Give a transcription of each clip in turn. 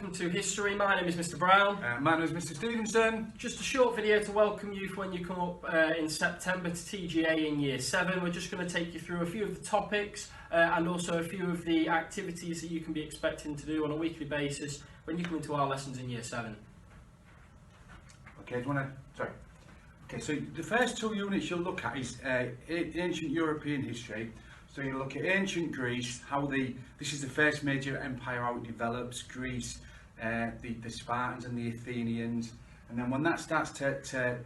welcome to History. My name is Mr. Brown. My name is Mr. Stevenson. Just a short video to welcome you for when you come up in September to TGA in Year 7. We're just going to take you through a few of the topics and also a few of the activities that you can be expecting to do on a weekly basis when you come into our lessons in Year 7. Okay, do you want to... Sorry. Okay, so the first two units you'll look at is ancient European history. So you look at ancient Greece, this is the first major empire how it develops, Greece, the Spartans and the Athenians, and then when that starts to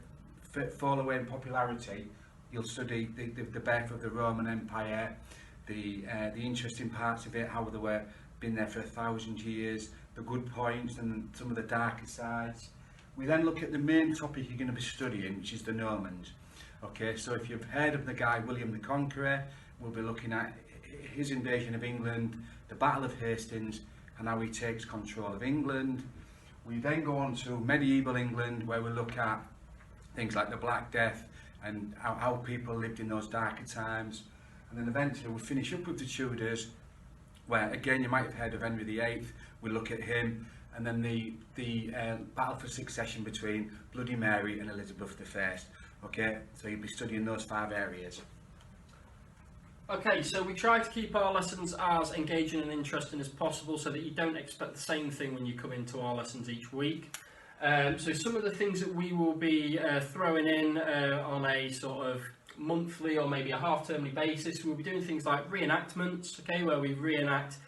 fall away in popularity, you'll study the birth of the Roman Empire, the interesting parts of it, how they were been there for 1,000 years, the good points and some of the darker sides. We then look at the main topic you're going to be studying, which is the Normans. Okay, so if you've heard of the guy William the Conqueror, we'll be looking at his invasion of England, the Battle of Hastings, and how he takes control of England. We then go on to medieval England, where we look at things like the Black Death and how people lived in those darker times. And then eventually we'll finish up with the Tudors, where again you might have heard of Henry VIII. We look at him, and then the battle for succession between Bloody Mary and Elizabeth I. Okay, so you'll be studying those 5 areas. Okay, so we try to keep our lessons as engaging and interesting as possible so that you don't expect the same thing when you come into our lessons each week. So some of the things that we will be throwing in on a sort of monthly or maybe a half-termly basis, we'll be doing things like reenactments, okay, where we reenact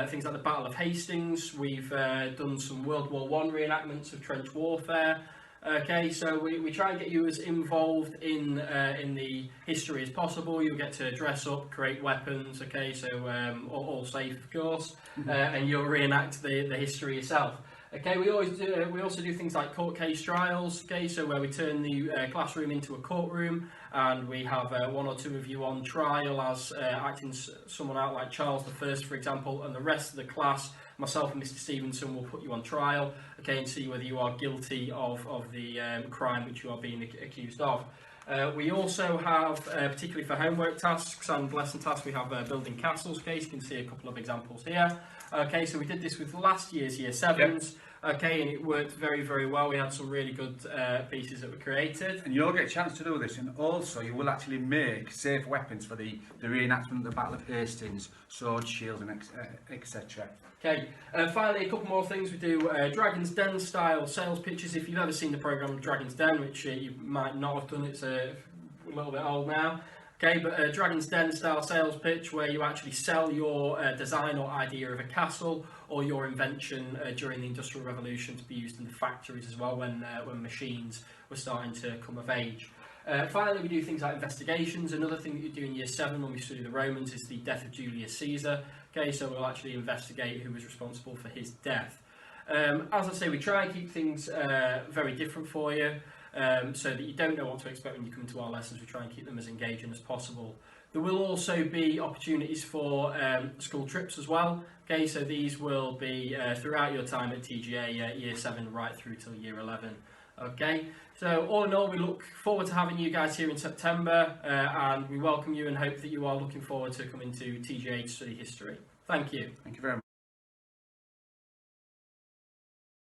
things like the Battle of Hastings. We've done some World War I reenactments of trench warfare. Okay, so we try and get you as involved in the history as possible. You'll get to dress up, create weapons, okay, so all safe of course, and you'll reenact the history yourself. Okay, we also do things like court case trials, okay, so where we turn the classroom into a courtroom and we have 1 or 2 of you on trial as acting someone out like Charles I, for example, and the rest of the class, myself and Mr. Stevenson, will put you on trial, okay, and see whether you are guilty of the crime which you are being accused of. We also have, particularly for homework tasks and lesson tasks, we have building castles, okay, so you can see a couple of examples here. Okay, so we did this with last year's Year 7s, yep. Okay, and it worked very, very well. We had some really good pieces that were created. And you'll get a chance to do this, and also you will actually make safe weapons for the reenactment of the Battle of Hastings, swords, shields, and etc. Okay, finally a couple more things. We do Dragon's Den style sales pitches. If you've ever seen the programme Dragon's Den, which you might not have done, it's a little bit old now. Okay, but a Dragon's Den style sales pitch where you actually sell your design or idea of a castle or your invention during the Industrial Revolution to be used in the factories as well when machines were starting to come of age. Finally, we do things like investigations. Another thing that you do in Year 7 when we study the Romans is the death of Julius Caesar. Okay, so we'll actually investigate who was responsible for his death. As I say, we try and keep things very different for you. So that you don't know what to expect when you come into our lessons. We try and keep them as engaging as possible. There will also be opportunities for school trips as well. Okay, so these will be throughout your time at TGA, Year 7 right through till Year 11. Okay, so all in all, we look forward to having you guys here in September, and we welcome you and hope that you are looking forward to coming to TGA to study history. Thank you. Thank you very much.